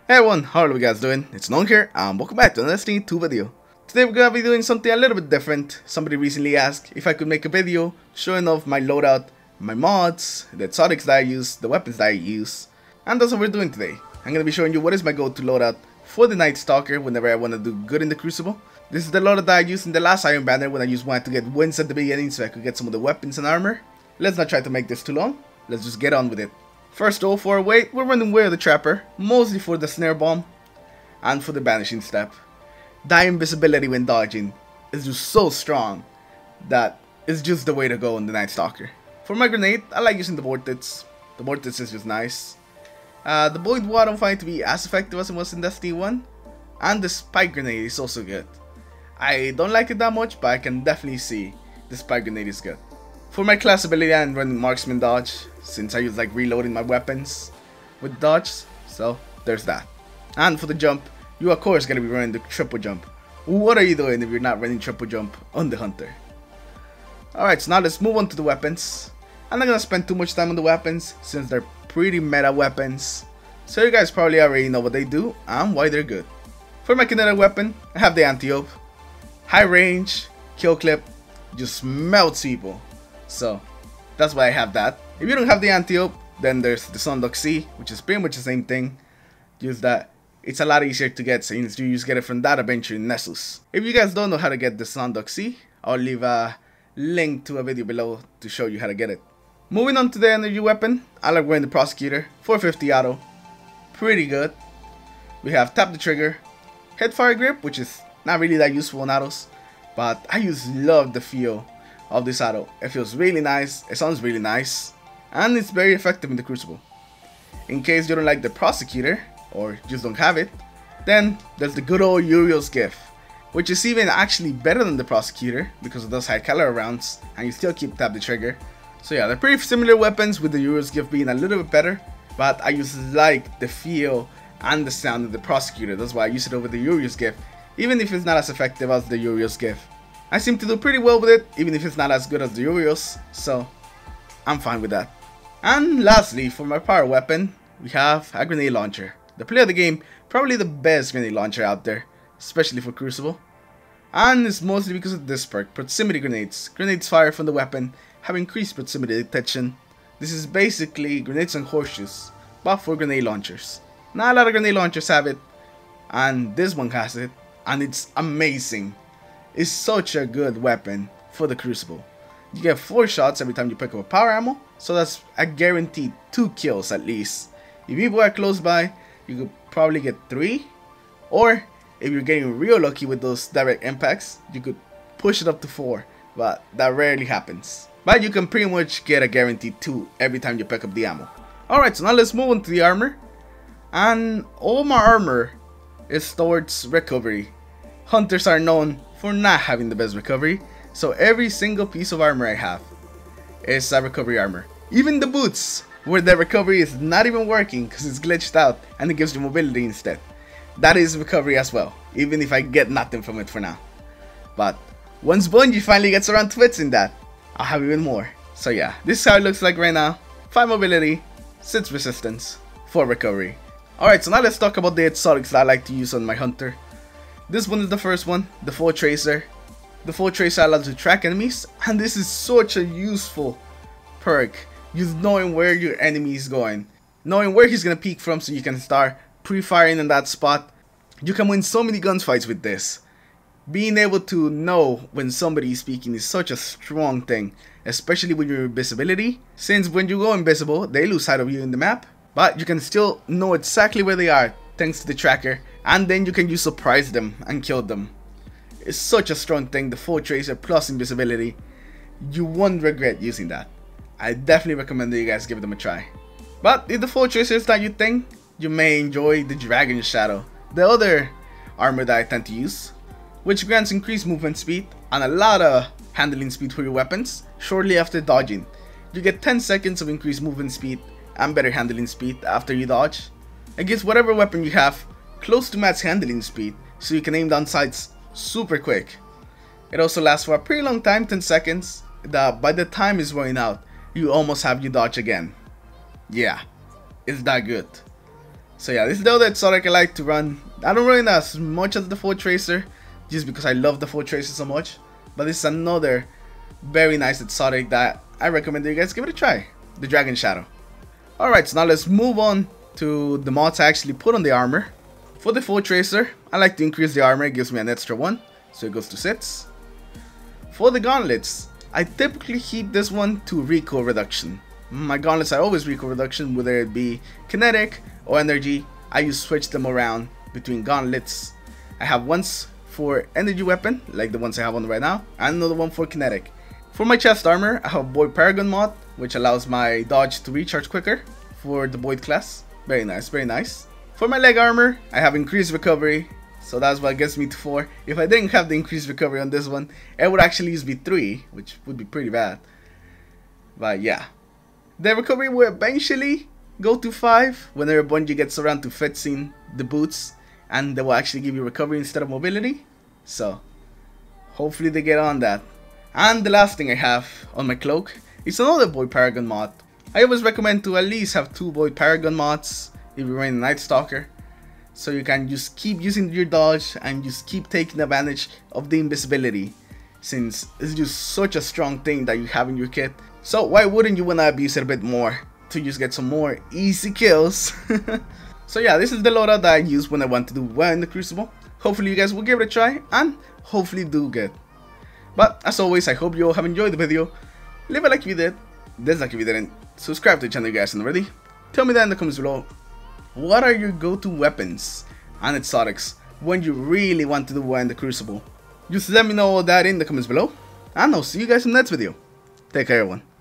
Hey everyone, how are you guys doing? It's Non here, and welcome back to another Destiny 2 video. Today we're gonna be doing something a little bit different. Somebody recently asked if I could make a video showing off my loadout, my mods, the exotics that I use, the weapons that I use, and that's what we're doing today. I'm gonna be showing you what is my go-to loadout for the Nightstalker whenever I want to do good in the Crucible. This is the loadout that I used in the last Iron Banner when I just wanted to get wins at the beginning so I could get some of the weapons and armor. Let's not try to make this too long, let's just get on with it. First though, for our weight, we're running Way of the Trapper, mostly for the Snare Bomb and for the Banishing Step. That invisibility when dodging is just so strong that it's just the way to go on the Nightstalker. For my grenade, I like using the Vortex. The Vortex is just nice. The Void Wall I don't find to be as effective as it was in Destiny 1. And the Spike Grenade is also good. I don't like it that much, but I can definitely see the Spike Grenade is good. For my class ability, I'm running Marksman Dodge, since I use like reloading my weapons with dodge, so there's that. And for the jump, you of course gotta be running the triple jump. What are you doing if you're not running triple jump on the Hunter? Alright, so now let's move on to the weapons. I'm not gonna spend too much time on the weapons, since they're pretty meta weapons. So you guys probably already know what they do and why they're good. For my kinetic weapon, I have the Anti-Ope. High range, kill clip, just melts people. So that's why I have that. If you don't have the Anti-Ope, then there's the Sundock C, which is pretty much the same thing. Just that it's a lot easier to get since you just get it from that adventure in Nessus. If you guys don't know how to get the Sundock C, I'll leave a link to a video below to show you how to get it. Moving on to the energy weapon, I like wearing the Prosecutor, 450 auto. Pretty good. We have Tap the Trigger, Headfire Grip, which is not really that useful on autos, but I just love the feel of this auto. It feels really nice, it sounds really nice, and it's very effective in the Crucible. In case you don't like the Prosecutor, or just don't have it, then there's the good old Uriel's Gift, which is even actually better than the Prosecutor because it does high caliber rounds and you still keep Tap the Trigger. So yeah, they're pretty similar weapons, with the Uriel's Gift being a little bit better, but I just like the feel and the sound of the Prosecutor. That's why I use it over the Uriel's Gift, even if it's not as effective as the Uriel's Gift. I seem to do pretty well with it, even if it's not as good as the Uriel's, so I'm fine with that. And lastly, for my power weapon, we have a grenade launcher. The play of the game, probably the best grenade launcher out there, especially for Crucible. And it's mostly because of this perk, proximity grenades. Grenades fired from the weapon have increased proximity detection. This is basically grenades and horseshoes, but for grenade launchers. Not a lot of grenade launchers have it, and this one has it, and it's amazing. It's such a good weapon for the Crucible. You get 4 shots every time you pick up a power ammo, so that's a guaranteed 2 kills at least. If people are close by, you could probably get 3, or if you're getting real lucky with those direct impacts, you could push it up to 4, but that rarely happens. But you can pretty much get a guaranteed 2 every time you pick up the ammo. Alright, so now let's move on to the armor. And all my armor is towards recovery. Hunters are known for not having the best recovery, so every single piece of armor I have is a recovery armor. Even the boots, where the recovery is not even working because it's glitched out and it gives you mobility instead. That is recovery as well, even if I get nothing from it for now. But once Bungie finally gets around to fixing that, I'll have even more. So yeah, this is how it looks like right now. 5 mobility, 6 resistance, 4 recovery. Alright, so now let's talk about the exotics that I like to use on my Hunter. This one is the first one, the Full Tracer. The Full Tracer allows you to track enemies, and this is such a useful perk. Just knowing where your enemy is going, knowing where he's gonna peek from so you can start pre-firing in that spot. You can win so many gunfights with this. Being able to know when somebody is speaking is such a strong thing, especially with your invisibility, since when you go invisible, they lose sight of you in the map, but you can still know exactly where they are thanks to the tracker, and then you can just surprise them and kill them. It's such a strong thing, the Full Tracer plus invisibility. You won't regret using that. I definitely recommend that you guys give them a try. But if the Full Tracer is not your thing, you may enjoy the Dragon Shadow, the other armor that I tend to use, which grants increased movement speed and a lot of handling speed for your weapons shortly after dodging. You get 10 seconds of increased movement speed and better handling speed after you dodge. It gives whatever weapon you have close to max handling speed, so you can aim down sights super quick. It also lasts for a pretty long time, 10 seconds, that by the time it's running out, you almost have your dodge again. Yeah, it's that good. So yeah, this is the other exotic I like to run. I don't run as much as the Foe Tracer, just because I love the Foe Tracer so much. But this is another very nice exotic that I recommend that you guys give it a try. The Dragon Shadow. Alright, so now let's move on to the mods I actually put on the armor. For the Foe Tracer, I like to increase the armor. It gives me an extra 1, so it goes to 6. For the gauntlets, I typically keep this one to recoil reduction. My gauntlets are always recoil reduction, whether it be kinetic or energy. I just switch them around between gauntlets. I have ones for energy weapon, like the ones I have on right now, and another one for kinetic. For my chest armor, I have Void Paragon mod, which allows my dodge to recharge quicker for the Void class. Very nice, very nice. For my leg armor, I have increased recovery, so that's what gets me to 4. If I didn't have the increased recovery on this one, it would actually just be 3, which would be pretty bad. But yeah. The recovery will eventually go to 5 whenever Bungie gets around to fixing the boots, and they will actually give you recovery instead of mobility. So hopefully they get on that. And the last thing I have on my cloak is another Void Paragon mod. I always recommend to at least have 2 Void Paragon mods if you're running Nightstalker, so you can just keep using your dodge and just keep taking advantage of the invisibility, since it's just such a strong thing that you have in your kit. So why wouldn't you want to abuse it a bit more to just get some more easy kills? So yeah, this is the loadout that I use when I want to do well in the Crucible. Hopefully you guys will give it a try and hopefully do good. But as always, I hope you all have enjoyed the video. Leave a like if you did, dislike if you didn't, subscribe to the channel if you guys aren't already. Tell me that in the comments below. What are your go-to weapons and exotics when you really want to do well in the Crucible? Just let me know all that in the comments below, and I'll see you guys in the next video. Take care everyone.